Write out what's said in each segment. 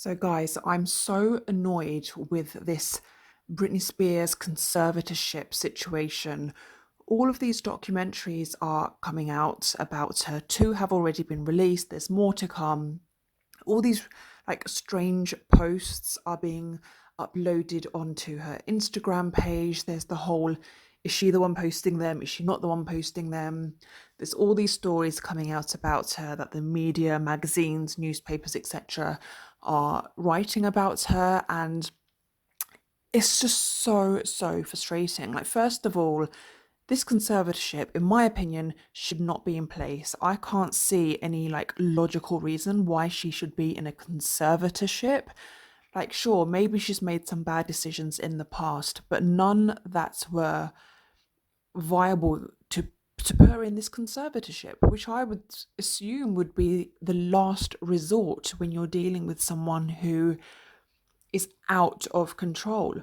So, guys, I'm so annoyed with this Britney Spears conservatorship situation. All of these documentaries are coming out about her. Two have already been released, there's more to come. All these strange posts are being uploaded onto her Instagram page. There's the whole, is she the one posting them? Is she not the one posting them? There's all these stories coming out about her that the media, magazines, newspapers, etc. are writing about her, and it's just so frustrating. First of all, this conservatorship, in my opinion, should not be in place. I can't see any logical reason why she should be in a conservatorship. Sure, maybe she's made some bad decisions in the past, but none that were viable to put her in this conservatorship, which I would assume would be the last resort when you're dealing with someone who is out of control.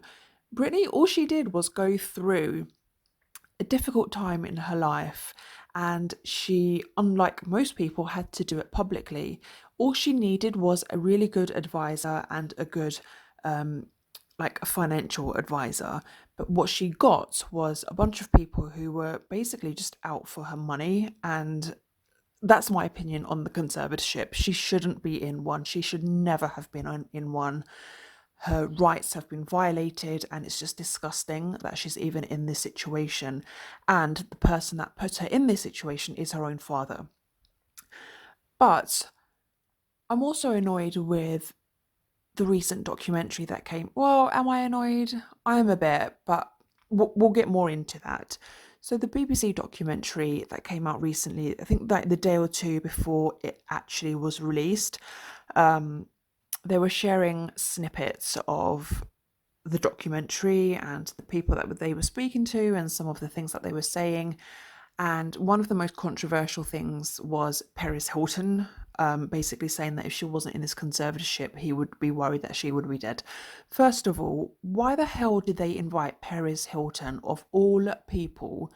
Britney, all she did was go through a difficult time in her life, and she, unlike most people, had to do it publicly. All she needed was a really good advisor and a good a financial advisor. But what she got was a bunch of people who were basically just out for her money, and that's my opinion on the conservatorship. She shouldn't be in one. She should never have been in one. Her rights have been violated, and it's just disgusting that she's even in this situation. And the person that put her in this situation is her own father. But I'm also annoyed with the recent documentary that came. Well, am I annoyed? I am a bit, but we'll get more into that. So the BBC documentary that came out recently, I think that the day or two before it actually was released, they were sharing snippets of the documentary and the people that they were speaking to and some of the things that they were saying. And one of the most controversial things was Paris Hilton, basically saying that if she wasn't in this conservatorship, he would be worried that she would be dead. First of all, why the hell did they invite Paris Hilton, of all people,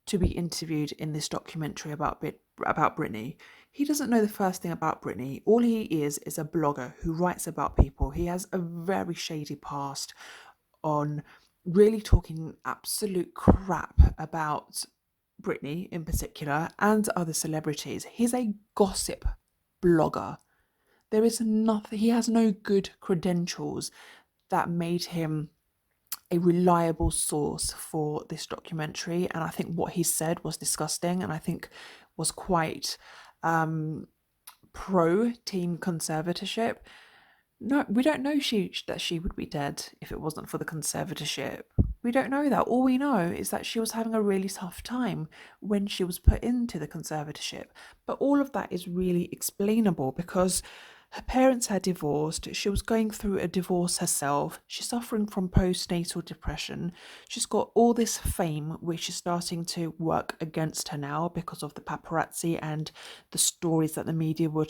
to be interviewed in this documentary about Britney? He doesn't know the first thing about Britney. All he is a blogger who writes about people. He has a very shady past on really talking absolute crap about Britney in particular and other celebrities. He's a gossip blogger. There is nothing, he has no good credentials that made him a reliable source for this documentary. And I think what he said was disgusting, and I think was quite pro team conservatorship. No, we don't know that she would be dead if it wasn't for the conservatorship. We don't know that. All we know is that she was having a really tough time when she was put into the conservatorship. But all of that is really explainable because her parents had divorced. She was going through a divorce herself. She's suffering from postnatal depression. She's got all this fame, which is starting to work against her now because of the paparazzi and the stories that the media were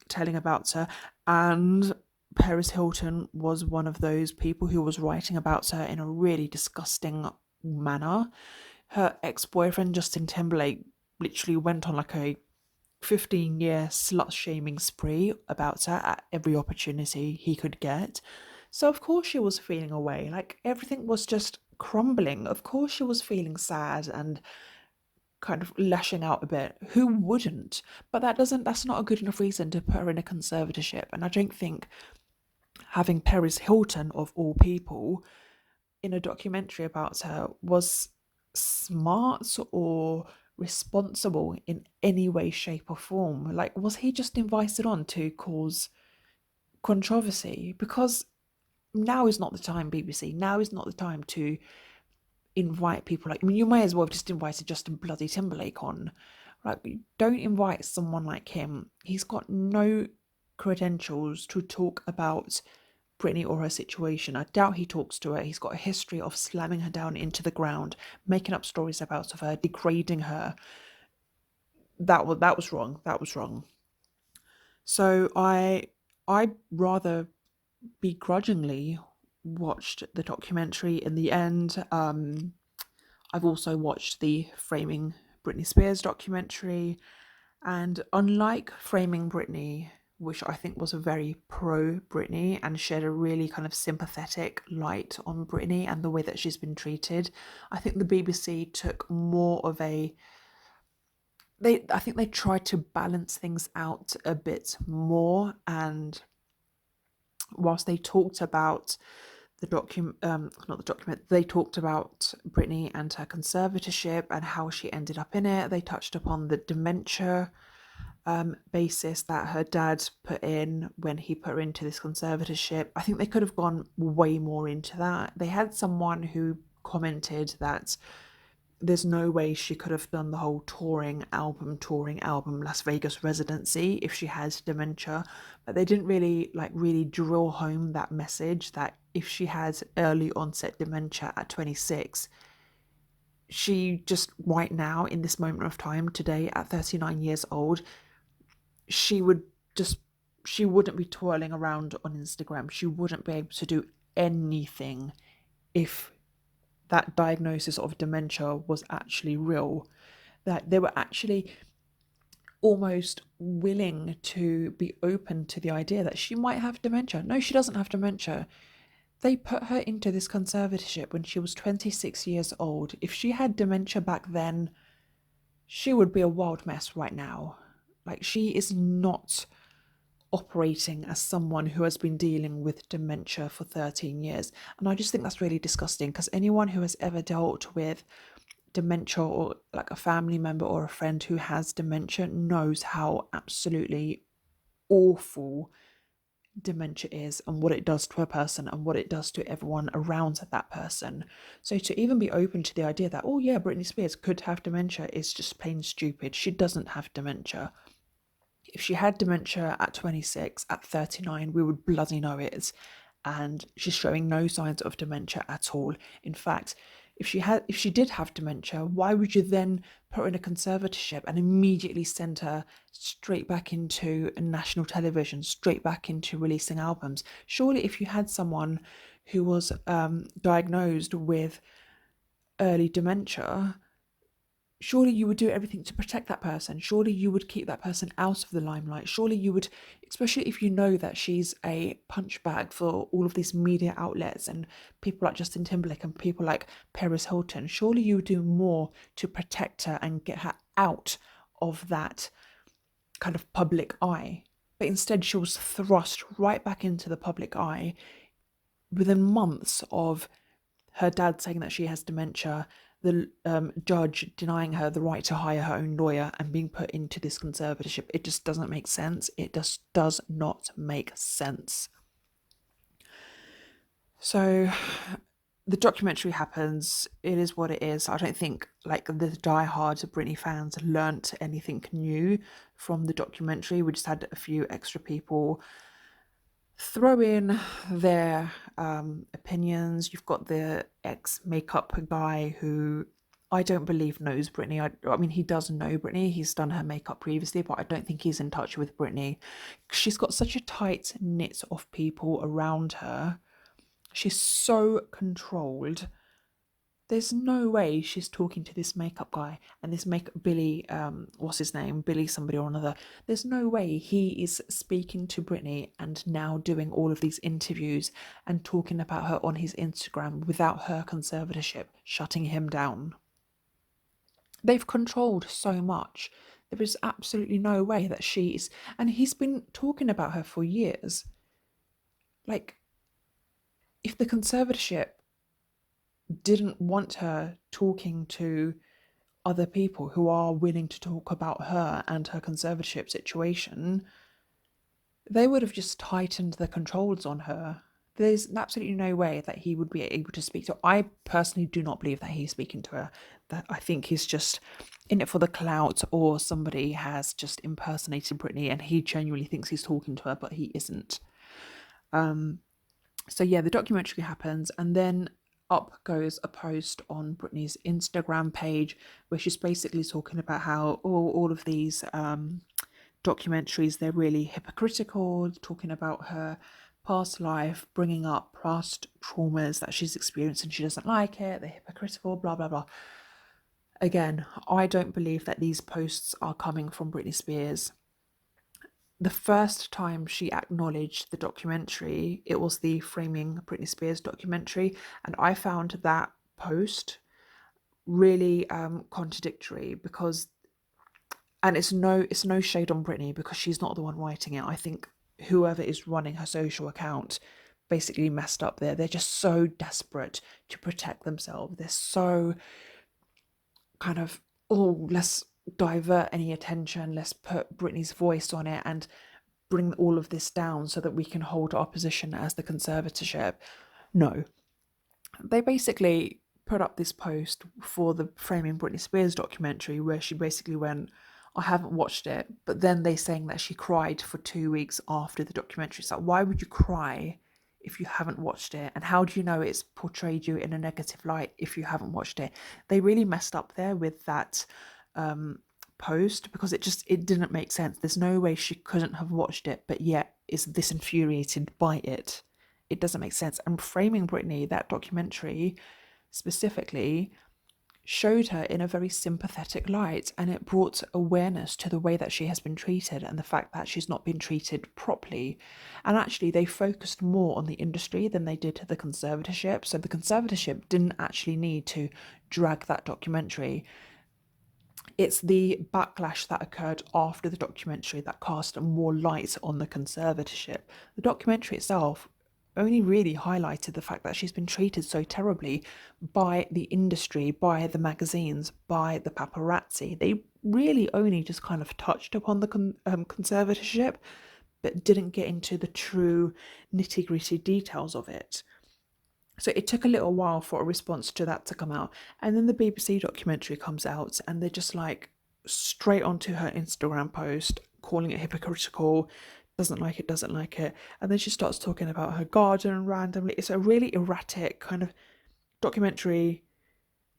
telling about her. And Paris Hilton was one of those people who was writing about her in a really disgusting manner. Her ex-boyfriend, Justin Timberlake, literally went on a 15-year slut-shaming spree about her at every opportunity he could get. So of course she was feeling away. Everything was just crumbling. Of course she was feeling sad and kind of lashing out a bit. Who wouldn't? But that's not a good enough reason to put her in a conservatorship. And I don't think having Paris Hilton, of all people, in a documentary about her was smart or responsible in any way, shape, or form. Was he just invited on to cause controversy? Because now is not the time, BBC. Now is not the time to invite people you may as well have just invited Justin bloody Timberlake on. Don't invite someone like him. He's got no credentials to talk about Britney or her situation. I doubt he talks to her. He's got a history of slamming her down into the ground, making up stories about her, degrading her. That was wrong. That was wrong. So I rather begrudgingly watched the documentary in the end. I've also watched the Framing Britney Spears documentary, and unlike Framing Britney, which I think was very pro Britney and shed a really kind of sympathetic light on Britney and the way that she's been treated. I think the BBC took more of I think they tried to balance things out a bit more, and whilst they talked about they talked about Britney and her conservatorship and how she ended up in it. They touched upon the dementia basis that her dad put in when he put her into this conservatorship. I think they could have gone way more into that. They had someone who commented that there's no way she could have done the whole touring album Las Vegas residency if she has dementia, but they didn't really drill home that message that if she has early onset dementia at 26, she just right now in this moment of time today at 39 years old, she wouldn't be twirling around on Instagram. She wouldn't be able to do anything if that diagnosis of dementia was actually real, that they were actually almost willing to be open to the idea that she might have dementia. No, she doesn't have dementia. They put her into this conservatorship when she was 26 years old. If she had dementia back then, she would be a wild mess right now. Like, she is not operating as someone who has been dealing with dementia for 13 years. And I just think that's really disgusting, because anyone who has ever dealt with dementia, or like a family member or a friend who has dementia, knows how absolutely awful dementia is and what it does to a person and what it does to everyone around that person. So to even be open to the idea that, oh yeah, Britney Spears could have dementia is just plain stupid. She doesn't have dementia. If she had dementia at 26, at 39, we would bloody know it. And she's showing no signs of dementia at all. In fact, if she did have dementia, why would you then put her in a conservatorship and immediately send her straight back into national television, straight back into releasing albums? Surely if you had someone who was diagnosed with early dementia, surely you would do everything to protect that person. Surely you would keep that person out of the limelight. Surely you would, especially if you know that she's a punchbag for all of these media outlets and people like Justin Timberlake and people like Paris Hilton, surely you would do more to protect her and get her out of that kind of public eye. But instead she was thrust right back into the public eye within months of her dad saying that she has dementia, the judge denying her the right to hire her own lawyer, and being put into this conservatorship. It just doesn't make sense. It just does not make sense. So the documentary happens. It is what it is. I don't think like the diehard Britney fans learnt anything new from the documentary. We just had a few extra people throw in their opinions. You've got the ex-makeup guy who I don't believe knows Britney. I mean, he does know Britney. He's done her makeup previously, but I don't think he's in touch with Britney. She's got such a tight knit of people around her. She's so controlled. There's no way she's talking to this makeup guy and this Billy, what's his name? Billy somebody or another. There's no way he is speaking to Britney and now doing all of these interviews and talking about her on his Instagram without her conservatorship shutting him down. They've controlled so much. There is absolutely no way that and he's been talking about her for years. Like, if the conservatorship didn't want her talking to other people who are willing to talk about her and her conservatorship situation, they would have just tightened the controls on her. There's absolutely no way that he would be able to speak to her. I personally do not believe that he's speaking to her. That I think he's just in it for the clout, or somebody has just impersonated Britney and he genuinely thinks he's talking to her, but he isn't. So yeah, the documentary happens, and then up goes a post on Britney's Instagram page where she's basically talking about how all of these documentaries, they're really hypocritical, talking about her past life, bringing up past traumas that she's experienced and she doesn't like it, they're hypocritical, blah, blah, blah. Again, I don't believe that these posts are coming from Britney Spears. the first time she acknowledged the documentary, it was the Framing Britney Spears documentary, and I found that post really contradictory because, and it's no shade on Britney because she's not the one writing it. I think whoever is running her social account basically messed up there. They're just so desperate to protect themselves. They're so kind of, oh, let's divert any attention, let's put Britney's voice on it and bring all of this down so that we can hold our position as the conservatorship. No, they basically put up this post for the Framing Britney Spears documentary where she basically went, I haven't watched it, but then they saying that she cried for 2 weeks after the documentary. So why would you cry if you haven't watched it? And how do you know it's portrayed you in a negative light if you haven't watched it? They really messed up there with that post because it didn't make sense. There's no way she couldn't have watched it, but yet is this infuriated by it. It doesn't make sense. And Framing Britney, that documentary specifically, showed her in a very sympathetic light, and it brought awareness to the way that she has been treated and the fact that she's not been treated properly. And actually they focused more on the industry than they did the conservatorship. So the conservatorship didn't actually need to drag that documentary. It's the backlash that occurred after the documentary that cast more light on the conservatorship. The documentary itself only really highlighted the fact that she's been treated so terribly by the industry, by the magazines, by the paparazzi. They really only just kind of touched upon the conservatorship, but didn't get into the true nitty-gritty details of it. So it took a little while for a response to that to come out. And then the BBC documentary comes out and they're just like straight onto her Instagram post, calling it hypocritical, doesn't like it. And then she starts talking about her garden randomly. It's a really erratic kind of documentary,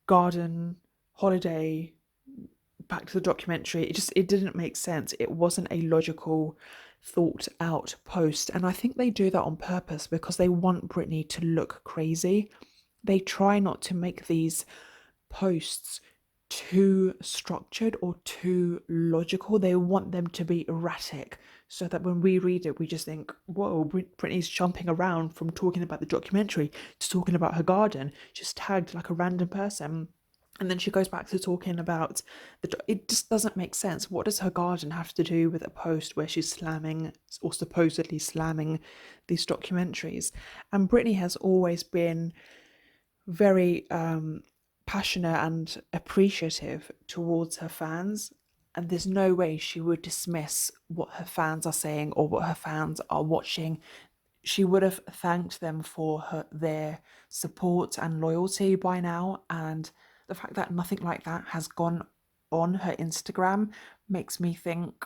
garden, holiday, back to the documentary. It didn't make sense. It wasn't a logical, thought out post. And I think they do that on purpose because they want Britney to look crazy. They try not to make these posts too structured or too logical. They want them to be erratic so that when we read it, we just think, whoa, Britney's jumping around from talking about the documentary to talking about her garden, just tagged like a random person. And then she goes back to talking about it just doesn't make sense. What does her garden have to do with a post where she's slamming or supposedly slamming these documentaries? And Britney has always been very passionate and appreciative towards her fans. And there's no way she would dismiss what her fans are saying or what her fans are watching. She would have thanked them for their support and loyalty by now. And the fact that nothing like that has gone on her Instagram makes me think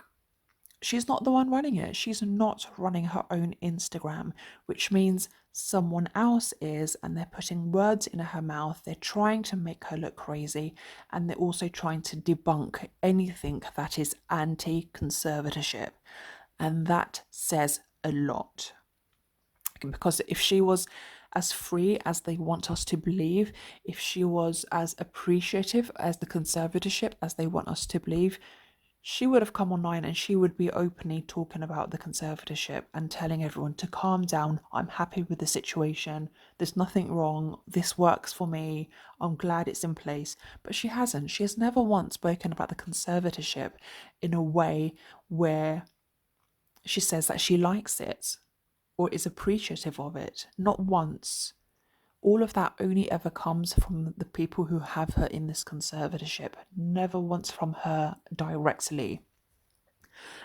she's not the one running it. She's not running her own Instagram, which means someone else is, and they're putting words in her mouth. They're trying to make her look crazy, and they're also trying to debunk anything that is anti-conservatorship. And that says a lot. Because if she was as free as they want us to believe, if she was as appreciative as the conservatorship as they want us to believe, she would have come online and she would be openly talking about the conservatorship and telling everyone to calm down. I'm happy with the situation. There's nothing wrong. This works for me. I'm glad it's in place. But she hasn't. She has never once spoken about the conservatorship in a way where she says that she likes it or is appreciative of it. Not once. All of that only ever comes from the people who have her in this conservatorship, never once from her directly.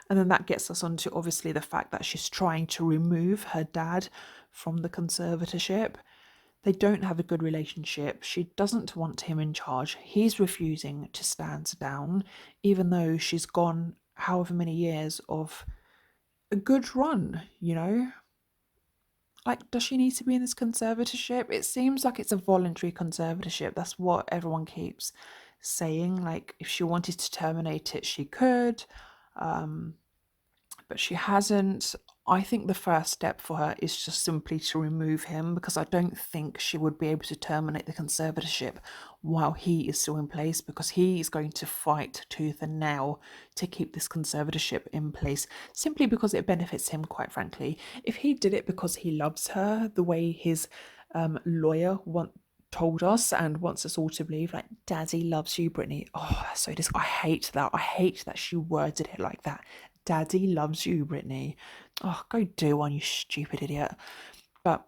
And then that gets us onto obviously the fact that she's trying to remove her dad from the conservatorship. They don't have a good relationship. She doesn't want him in charge. He's refusing to stand down, even though she's gone however many years of a good run, you know? Like, does she need to be in this conservatorship? It seems like it's a voluntary conservatorship. That's what everyone keeps saying. Like, if she wanted to terminate it, she could. But she hasn't. I think the first step for her is just simply to remove him, because I don't think she would be able to terminate the conservatorship while he is still in place, because he is going to fight tooth and nail to keep this conservatorship in place, simply because it benefits him, quite frankly. If he did it because he loves her, the way his lawyer told us and wants us all to believe, like, Daddy loves you, Britney. Oh, so this, I hate that. I hate that she worded it like that. Daddy loves you, Britney. Oh, go do one, you stupid idiot. But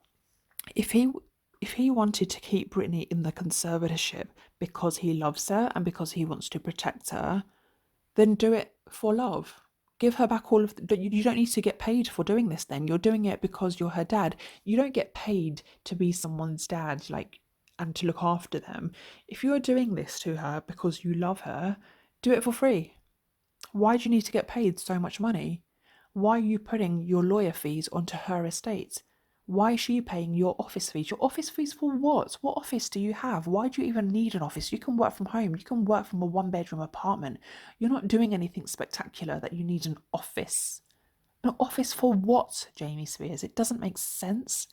if he wanted to keep Britney in the conservatorship because he loves her and because he wants to protect her, then do it for love. Give her back all of you don't need to get paid for doing this then. You're doing it because you're her dad. You don't get paid to be someone's dad, like, and to look after them. If you're doing this to her because you love her, do it for free. Why do you need to get paid so much money? Why are you putting your lawyer fees onto her estate? Why is she paying your office fees? Your office fees for what? What office do you have? Why do you even need an office? You can work from home. You can work from a one-bedroom apartment. You're not doing anything spectacular that you need an office. An office for what, Jamie Spears? It doesn't make sense.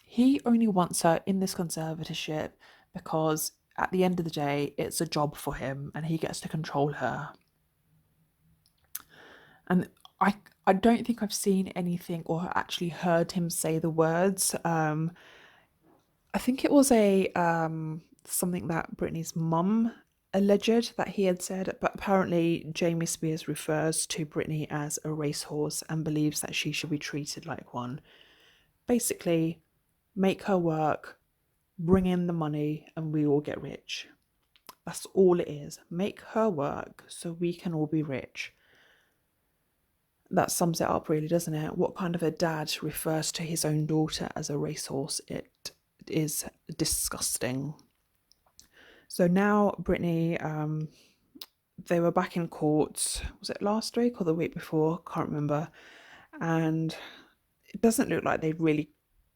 He only wants her in this conservatorship because at the end of the day, it's a job for him and he gets to control her. And I don't think I've seen anything or actually heard him say the words. I think it was a something that Britney's mum alleged that he had said, but apparently Jamie Spears refers to Britney as a racehorse and believes that she should be treated like one. Basically, make her work, bring in the money, and we all get rich. That's all it is. Make her work so we can all be rich. That sums it up, really, doesn't it? What kind of a dad refers to his own daughter as a racehorse? It is disgusting. So now Britney, they were back in court. Was it last week or the week before? Can't remember. And it doesn't look like they really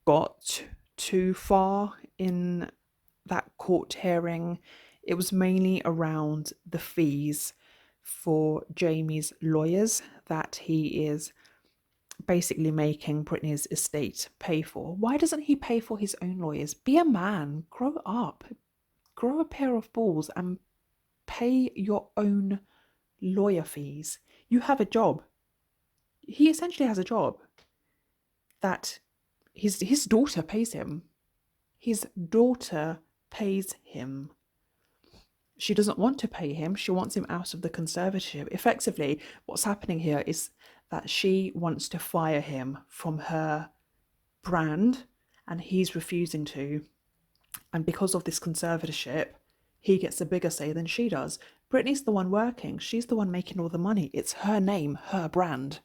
got too far in that court hearing. It was mainly around the fees for Jamie's lawyers that he is basically making Britney's estate pay for. Why doesn't he pay for his own lawyers? Be a man, grow up, grow a pair of balls and pay your own lawyer fees. You have a job. He essentially has a job that his daughter pays him. His daughter pays him. She doesn't want to pay him. She wants him out of the conservatorship. Effectively, what's happening here is that she wants to fire him from her brand and he's refusing to. And because of this conservatorship, he gets a bigger say than she does. Britney's the one working. She's the one making all the money. It's her name, her brand.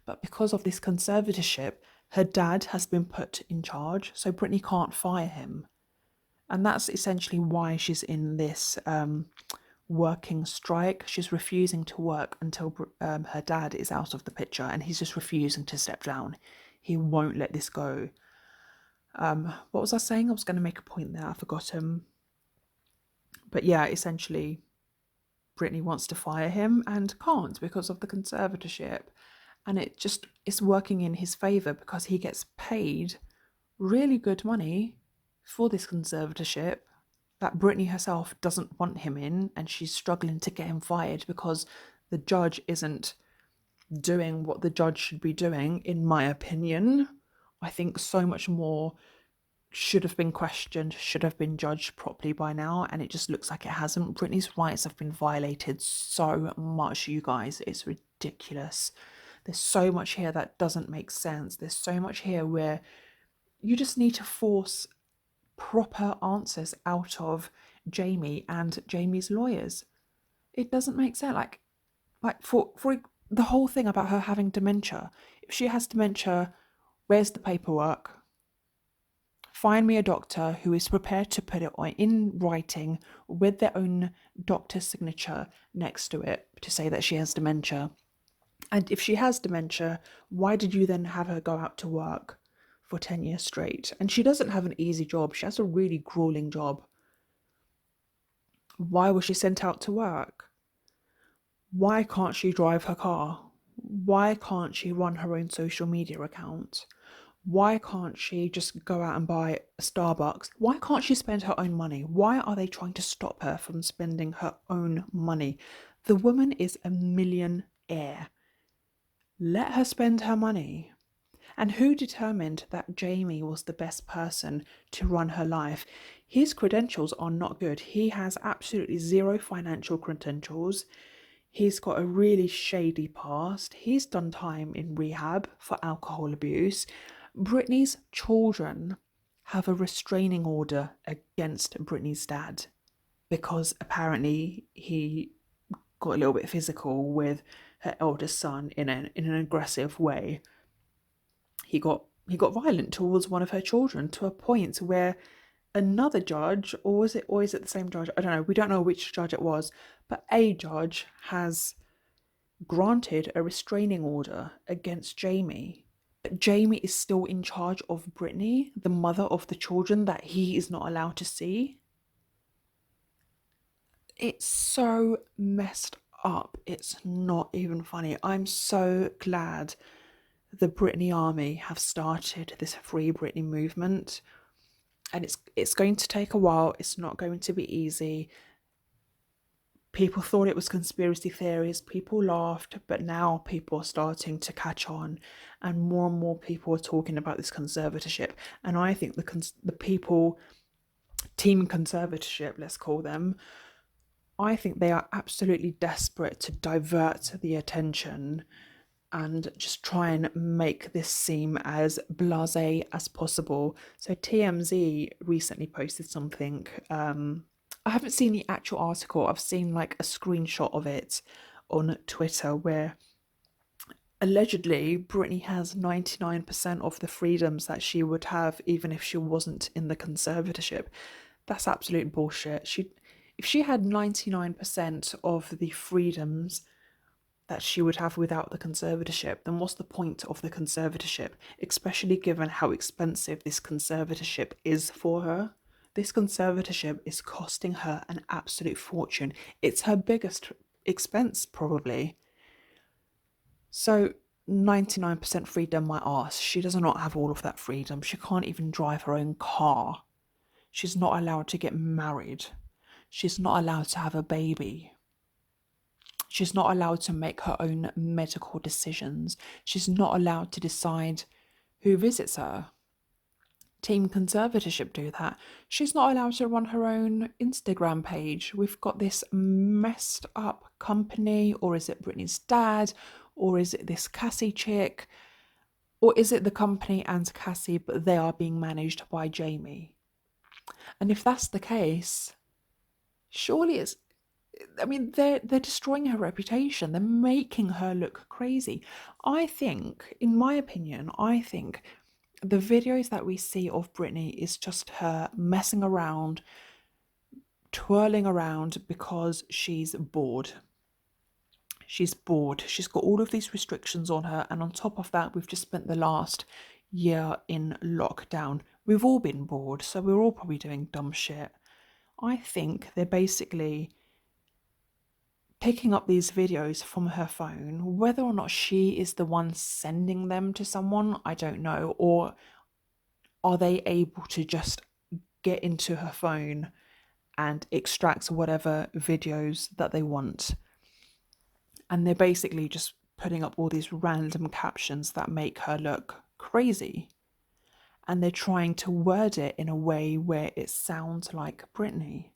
But because of this conservatorship, her dad has been put in charge, so Britney can't fire him. And that's essentially why she's in this working strike. She's refusing to work until her dad is out of the picture, and he's just refusing to step down. He won't let this go. What was I saying? I was going to make a point there. I forgot him. But yeah, essentially, Britney wants to fire him and can't because of the conservatorship. And it's working in his favour because he gets paid really good money for this conservatorship that Britney herself doesn't want him in, and she's struggling to get him fired because the judge isn't doing what the judge should be doing, in my opinion. I think so much more should have been questioned, should have been judged properly by now, and it just looks like it hasn't. Britney's rights have been violated so much, you guys. It's ridiculous. There's so much here that doesn't make sense. There's so much here where you just need to force proper answers out of Jamie and Jamie's lawyers. It doesn't make sense. Like for the whole thing about her having dementia. If she has dementia, where's the paperwork? Find me a doctor who is prepared to put it in writing with their own doctor's signature next to it to say that she has dementia. And if she has dementia, why did you then have her go out to work for 10 years straight? And she doesn't have an easy job. She has a really grueling job. Why was she sent out to work? Why can't she drive her car? Why can't she run her own social media account? Why can't she just go out and buy a Starbucks? Why can't she spend her own money? Why are they trying to stop her from spending her own money? The woman is a millionaire. Let her spend her money. And who determined that Jamie was the best person to run her life? His credentials are not good. He has absolutely zero financial credentials. He's got a really shady past. He's done time in rehab for alcohol abuse. Britney's children have a restraining order against Britney's dad because apparently he got a little bit physical with her eldest son in an aggressive way. He got violent towards one of her children to a point where another judge, or is it the same judge? I don't know. We don't know which judge it was, but a judge has granted a restraining order against Jamie. But Jamie is still in charge of Britney, the mother of the children that he is not allowed to see. It's so messed up. It's not even funny. I'm so glad the Britney army have started this Free Britney movement. And it's going to take a while. It's not going to be easy. People thought it was conspiracy theories. People laughed, but now people are starting to catch on, and more people are talking about this conservatorship. And I think the people, team conservatorship, let's call them, I think they are absolutely desperate to divert the attention and just try and make this seem as blasé as possible. So TMZ recently posted something. I haven't seen the actual article. I've seen like a screenshot of it on Twitter where allegedly Britney has 99% of the freedoms that she would have even if she wasn't in the conservatorship. That's absolute bullshit. If she had 99% of the freedoms that she would have without the conservatorship, then what's the point of the conservatorship, especially given how expensive this conservatorship is for her? This conservatorship is costing her an absolute fortune. It's her biggest expense, probably. So 99% freedom, my arse. She does not have all of that freedom. She can't even drive her own car. She's not allowed to get married. She's not allowed to have a baby. She's not allowed to make her own medical decisions. She's not allowed to decide who visits her. Team conservatorship do that. She's not allowed to run her own Instagram page. We've got this messed up company, or is it Britney's dad, or is it this Cassie chick, or is it the company and Cassie, but they are being managed by Jamie? And if that's the case, surely they're destroying her reputation. They're making her look crazy. I think, in my opinion, the videos that we see of Britney is just her messing around, twirling around because she's bored. She's bored. She's got all of these restrictions on her. And on top of that, we've just spent the last year in lockdown. We've all been bored, so we're all probably doing dumb shit. I think they're basically picking up these videos from her phone. Whether or not she is the one sending them to someone, I don't know. Or are they able to just get into her phone and extract whatever videos that they want? And they're basically just putting up all these random captions that make her look crazy. And they're trying to word it in a way where it sounds like Britney,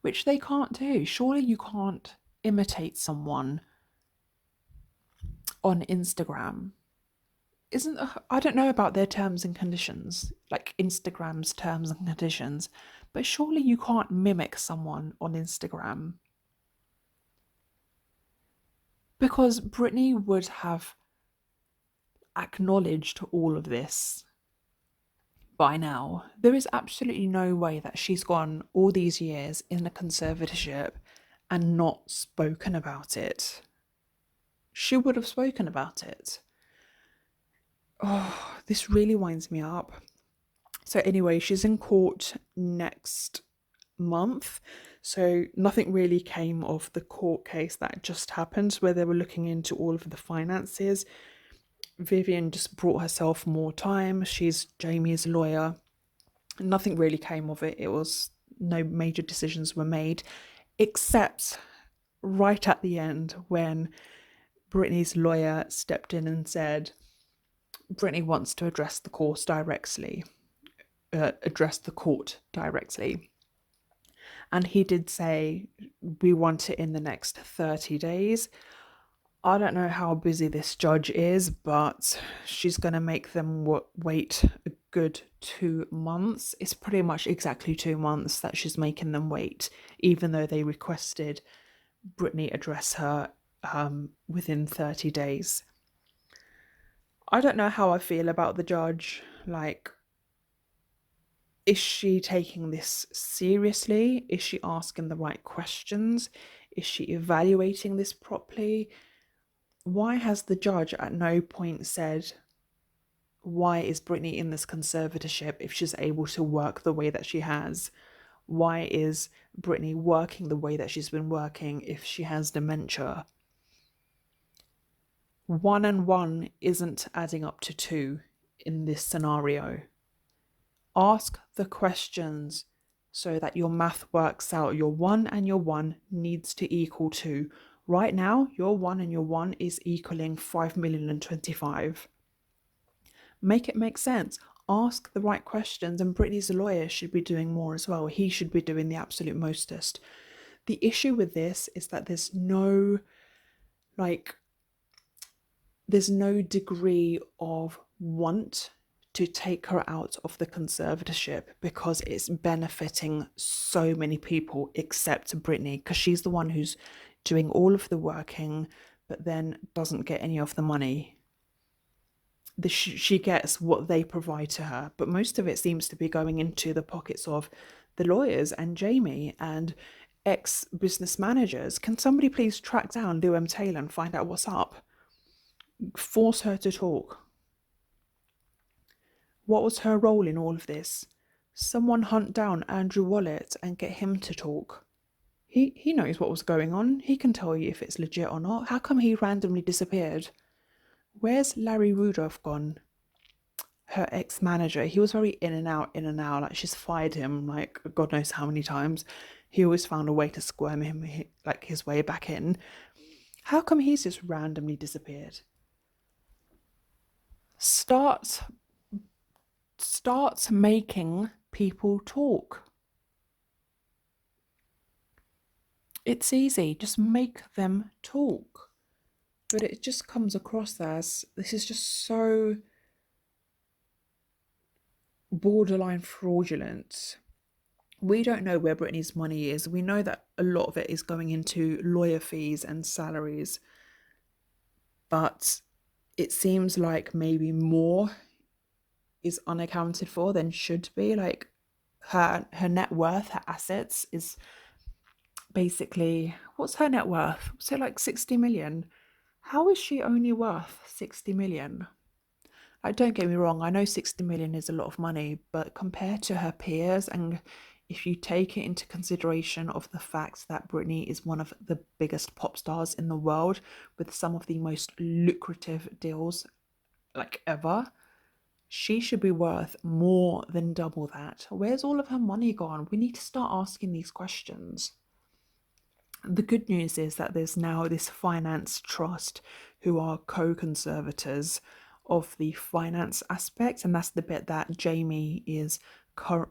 which they can't do. Surely you can't imitate someone on Instagram. I don't know about their terms and conditions, like Instagram's terms and conditions, but surely you can't mimic someone on Instagram. Because Britney would have acknowledged all of this by now. There is absolutely no way that she's gone all these years in a conservatorship and not spoken about it. She would have spoken about it. Oh, this really winds me up. So anyway, she's in court next month. So nothing really came of the court case that just happened where they were looking into all of the finances. Vivian just brought herself more time. She's Jamie's lawyer. Nothing really came of it. No major decisions were made, except right at the end when Britney's lawyer stepped in and said, Britney wants to address the court directly. And he did say, we want it in the next 30 days. I don't know how busy this judge is, but she's going to make them wait a good 2 months. It's pretty much exactly 2 months that she's making them wait, even though they requested Britney address her within 30 days. I don't know how I feel about the judge. Like, is she taking this seriously? Is she asking the right questions? Is she evaluating this properly? Why has the judge at no point said, why is Britney in this conservatorship if she's able to work the way that she has? Why is Britney working the way that she's been working if she has dementia? 1 and 1 isn't adding up to 2 in this scenario. Ask the questions so that your math works out. Your 1 and your 1 needs to equal 2. Right now, your 1 and your 1 is equaling 5,025,000. Make it make sense. Ask the right questions, and Britney's lawyer should be doing more as well. He should be doing the absolute mostest. The issue with this is that there's no degree of want to take her out of the conservatorship because it's benefiting so many people except Britney, because she's the one who's doing all of the working but then doesn't get any of the money. She gets what they provide to her, but most of it seems to be going into the pockets of the lawyers and Jamie and ex-business managers. Can somebody please track down Lou M. Taylor and find out what's up? Force her to talk. What was her role in all of this? Someone hunt down Andrew Wallet and get him to talk. He knows what was going on. He can tell you if it's legit or not. How come he randomly disappeared? Where's Larry Rudolph gone? Her ex-manager. He was very in and out. Like, she's fired him like God knows how many times. He always found a way to squirm him like his way back in. How come he's just randomly disappeared? Start making people talk. It's easy. Just make them talk. But it just comes across as this is just so borderline fraudulent. We don't know where Britney's money is. We know that a lot of it is going into lawyer fees and salaries. But it seems like maybe more is unaccounted for than should be. Like her net worth, her assets is basically, what's her net worth? Say like 60 million. How is she only worth 60 million? Like, don't get me wrong, I know 60 million is a lot of money, but compared to her peers, and if you take it into consideration of the fact that Britney is one of the biggest pop stars in the world with some of the most lucrative deals like ever, she should be worth more than double that. Where's all of her money gone? We need to start asking these questions. The good news is that there's now this finance trust who are co-conservators of the finance aspect, and that's the bit that Jamie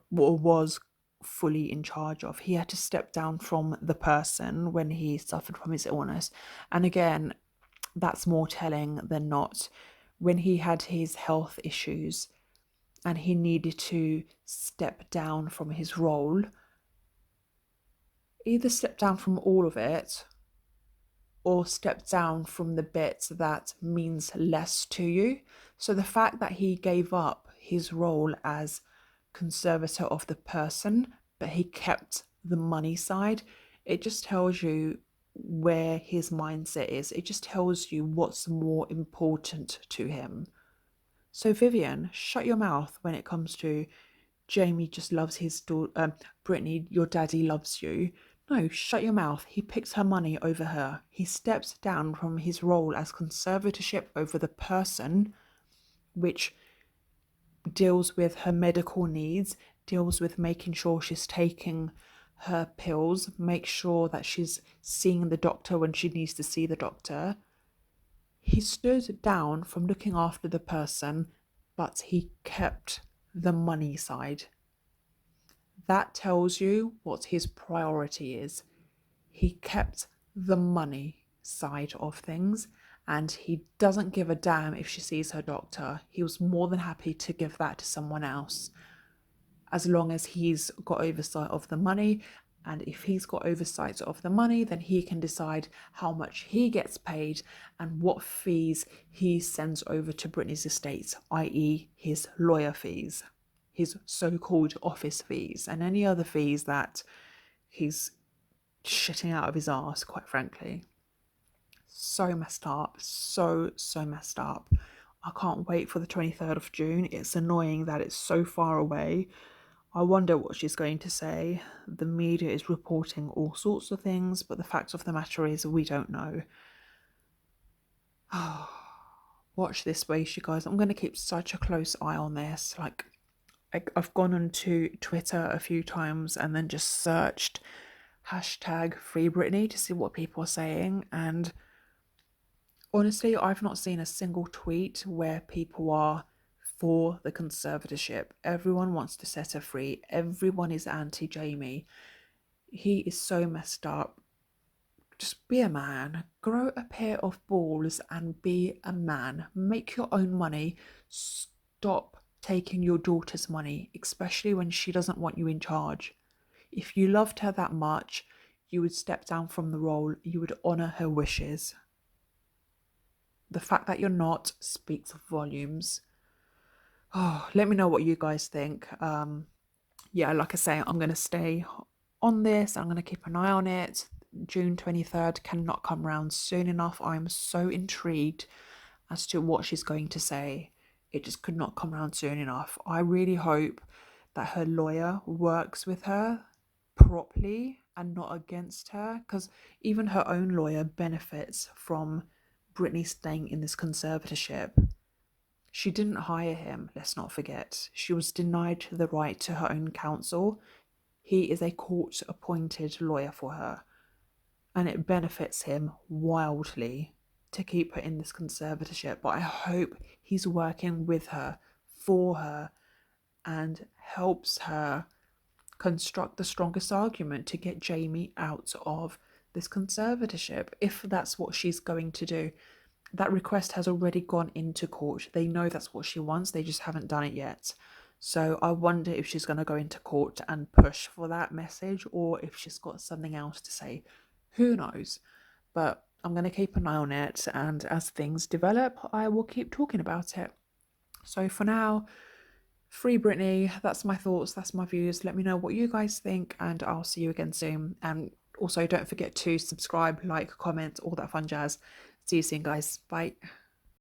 was fully in charge of. He had to step down from the person when he suffered from his illness, and again, that's more telling than not. When he had his health issues and he needed to step down from his role, either step down from all of it or step down from the bit that means less to you. So the fact that he gave up his role as conservator of the person, but he kept the money side, it just tells you where his mindset is. It just tells you what's more important to him. So Vivian, shut your mouth when it comes to Jamie just loves his daughter. Britney, your daddy loves you. No, shut your mouth. He picks her money over her. He steps down from his role as conservatorship over the person, which deals with her medical needs, deals with making sure she's taking her pills, make sure that she's seeing the doctor when she needs to see the doctor. He stood down from looking after the person, but he kept the money side. That tells you what his priority is. He kept the money side of things, and he doesn't give a damn if she sees her doctor. He was more than happy to give that to someone else, as long as he's got oversight of the money. And if he's got oversight of the money, then he can decide how much he gets paid and what fees he sends over to Britney's estate, i.e. his lawyer fees, his so-called office fees, and any other fees that he's shitting out of his arse, quite frankly. So messed up, so messed up. I can't wait for the 23rd of June. It's annoying that it's so far away. I wonder what she's going to say. The media is reporting all sorts of things, but the fact of the matter is we don't know. Watch this space, you guys. I'm going to keep such a close eye on this. Like, I've gone onto Twitter a few times and then just searched hashtag Free Britney to see what people are saying. And honestly, I've not seen a single tweet where people are for the conservatorship. Everyone wants to set her free. Everyone is anti-Jamie. He is so messed up. Just be a man. Grow a pair of balls and be a man. Make your own money. Stop taking your daughter's money, especially when she doesn't want you in charge. If you loved her that much, you would step down from the role. You would honour her wishes. The fact that you're not speaks volumes. Let me know what you guys think. Yeah, like I say, I'm going to stay on this. I'm going to keep an eye on it. June 23rd cannot come round soon enough. I'm so intrigued as to what she's going to say. It just could not come round soon enough. I really hope that her lawyer works with her properly and not against her, because even her own lawyer benefits from Britney staying in this conservatorship. She didn't hire him, let's not forget. She was denied the right to her own counsel. He is a court-appointed lawyer for her, and it benefits him wildly to keep her in this conservatorship. But I hope he's working with her, for her, and helps her construct the strongest argument to get Jamie out of this conservatorship, if that's what she's going to do. That request has already gone into court. They know that's what she wants. They just haven't done it yet. So I wonder if she's going to go into court and push for that message, or if she's got something else to say. Who knows? But I'm going to keep an eye on it, and as things develop, I will keep talking about it. So for now, Free Britney. That's my thoughts. That's my views. Let me know what you guys think, and I'll see you again soon. And also, don't forget to subscribe, like, comment, all that fun jazz. See you soon, guys. Bye.